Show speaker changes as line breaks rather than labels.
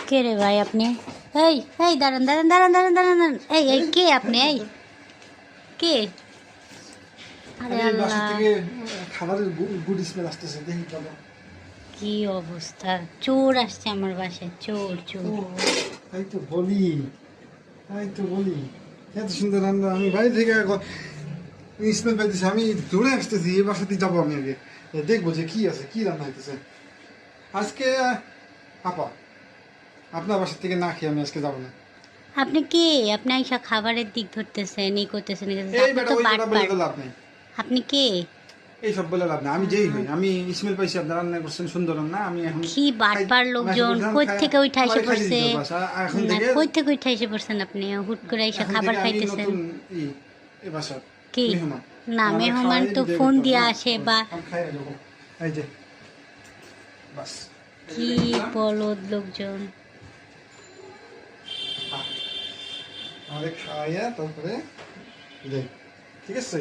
কে রে ভাই আপনি? এই এই দাঁড়ান দাঁড়ান দাঁড়ান দাঁড়ান দাঁড়ান দাঁড়ান এই এই কে আপনি? এই কে? আরে আল্লাহ,
খাবারের গুড স্মেল আসতেছে, দেখি চলো।
কি অবস্থা! চোর আসছে আমার বাসায়, চোর চোর।
তাই তো বলি, তাই তো বলি, এত সুন্দর রান্না। আমি বাড়ি থেকে স্মেল পাইতেছি, আমি দৌড়ে আসতেছি, এই বাসাতেই যাবো। আমি আগে দেখবো যে কি আছে, কি রান্না হইতেছে আজকে। আপা, আপনার বাসার থেকে না খেয়ে আমি আজকে যাবো না।
আপনি কে? আপনি আইসা খাবারের দিক ধরতেছেন, এই করতেছেন,
এই
আপনি
বেটা,
তো
ওই কথা বলে
বাটপার।
তো লাভ নেই।
আপনি কে?
এইসব বলে লাভ নেই। আমি যেই হই, আমি স্মেল পাইছি আপনার রান্না করছেন সুন্দর রান্না। আমি এখন
কি বাটপার লোকজন! কই থেকে উঠে এসে পড়ছে?
এখন
না,
থেকে,
কই থেকে উঠে এসে পড়ছেন আপনি? হুট করে এসে
এখন
খাবার
থেকে আমি
খাইতেছেন?
নতুন এই বাসার
কি?
মেহমান।
না,
আমার
মেহমান
খাওয়াই
তো
বিদায়
ফোন
করতে
দিয়ে
হবে।
আসে বা
আমি খাইয়ে দেবো। এই যে বাস,
কি বলদ লোকজন!
আমাদের খাওয়াইয়া তারপরে দেখ, ঠিক আছে।